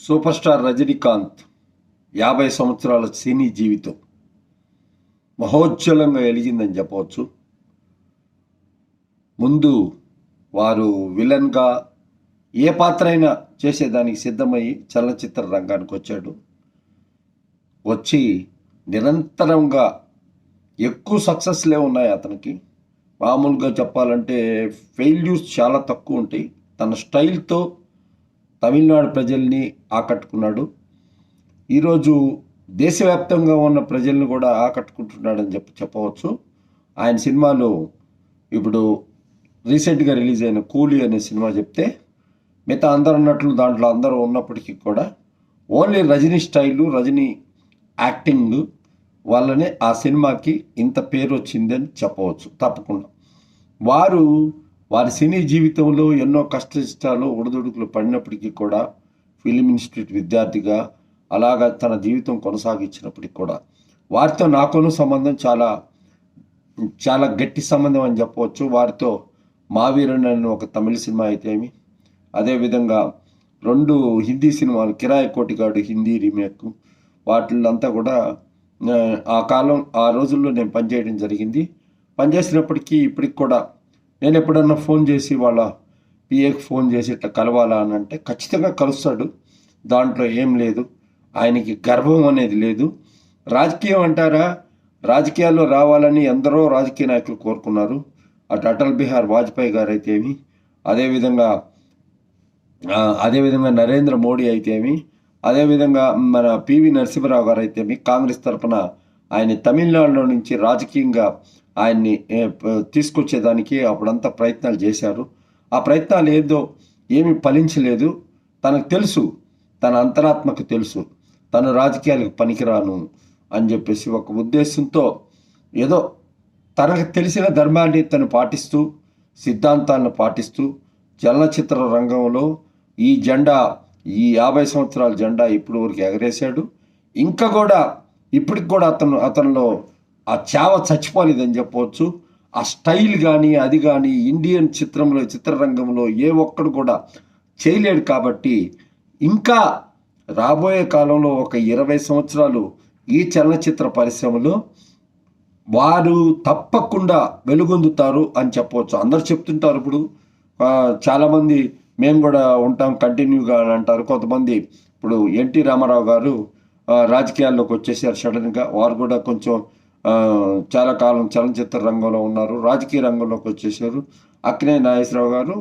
Super star Rajinikanth 50 సంవత్సరాల సినీ జీవితం మహోజ్వలంగా వెలిగిందని చెప్పవచ్చు. ముందు వారు విలన్గా ఏ పాత్ర అయినా చేసేదానికి సిద్ధమయ్యి చలనచిత్ర రంగానికి వచ్చాడు. వచ్చి నిరంతరంగా ఎక్కువ సక్సెస్లే ఉన్నాయి అతనికి. మామూలుగా చెప్పాలంటే ఫెయిల్యూర్స్ చాలా తక్కువ ఉంటాయి. తన స్టైల్తో తమిళనాడు ప్రజల్ని ఆకట్టుకున్నాడు. ఈరోజు దేశవ్యాప్తంగా ఉన్న ప్రజల్ని కూడా ఆకట్టుకుంటున్నాడని చెప్పవచ్చు. ఆయన సినిమాలు ఇప్పుడు రీసెంట్గా రిలీజ్ అయిన కూలీ అనే సినిమా చెప్తే మిగతా అందరు ఉన్నట్లు దాంట్లో అందరూ ఉన్నప్పటికీ కూడా only Rajini style, Rajini acting వల్లనే ఆ సినిమాకి ఇంత పేరు వచ్చిందని చెప్పవచ్చు. తప్పకుండా వారి సినీ జీవితంలో ఎన్నో కష్టాలు ఒడిదుడుకులు పడినప్పటికీ కూడా ఫిలిం ఇన్స్టిట్యూట్ విద్యార్థిగా అలాగా తన జీవితం కొనసాగించినప్పటికీ కూడా వారితో నాకును సంబంధం చాలా చాలా గట్టి సంబంధం అని చెప్పవచ్చు. వారితో మావీరన్ అనే ఒక తమిళ సినిమా అయితేమి, అదేవిధంగా 2 హిందీ సినిమాలు కిరాయి కోటిగాడు హిందీ రీమేక్, వాటిల్లంతా కూడా ఆ రోజుల్లో నేను పనిచేయడం జరిగింది. పనిచేసినప్పటికీ ఇప్పటికి కూడా నేను ఎప్పుడన్నా ఫోన్ చేసి వాళ్ళ పిఏకి ఫోన్ చేసి ఇట్లా కలవాలా అని అంటే ఖచ్చితంగా కలుస్తాడు. దాంట్లో ఏం లేదు, ఆయనకి గర్వం అనేది లేదు. రాజకీయం అంటారా, రాజకీయాల్లో రావాలని ఎందరో రాజకీయ నాయకులు కోరుకున్నారు. అటు అటల్ బిహారీ వాజ్పేయి గారు అయితేమి, అదేవిధంగా నరేంద్ర మోడీ అయితేమి, అదేవిధంగా మన పివి నరసింహరావు గారు అయితేమి, కాంగ్రెస్ తరఫున ఆయన తమిళనాడులో నుంచి రాజకీయంగా ఆయన్ని తీసుకొచ్చేదానికి అప్పుడంతా ప్రయత్నాలు చేశారు. ఆ ప్రయత్నాలు ఏమీ ఫలించలేదు. తనకు తెలుసు, తన అంతరాత్మకు తెలుసు తను రాజకీయాలకు పనికిరాను అని చెప్పేసి ఒక ఉద్దేశంతో ఏదో తనకు తెలిసిన ధర్మాన్ని తను పాటిస్తూ, సిద్ధాంతాలను పాటిస్తూ చలనచిత్ర రంగంలో ఈ 50 సంవత్సరాల జెండా ఇప్పుడు వరకు ఎగరేశాడు. ఇంకా కూడా ఇప్పటికి కూడా అతనిలో ఆ చావ చచ్చిపోలేదని చెప్పవచ్చు. ఆ స్టైల్ కానీ అది కానీ ఇండియన్ చిత్రరంగంలో ఏ ఒక్కడు కూడా చేయలేడు. కాబట్టి ఇంకా రాబోయే కాలంలో ఒక 20 సంవత్సరాలు ఈ చలనచిత్ర పరిశ్రమలో వారు తప్పకుండా వెలుగొందుతారు అని చెప్పవచ్చు. అందరు చెప్తుంటారు ఇప్పుడు, చాలామంది మేము కూడా ఉంటాం కంటిన్యూగా అని అంటారు. కొంతమంది ఇప్పుడు ఎన్టీ రామారావు గారు రాజకీయాల్లోకి వచ్చేసారు సడన్గా. వారు కూడా కొంచెం చాలా కాలం చలనచిత్ర రంగంలో ఉన్నారు, రాజకీయ రంగంలోకి వచ్చేసారు. అక్కినేని నాగేశ్వరరావు గారు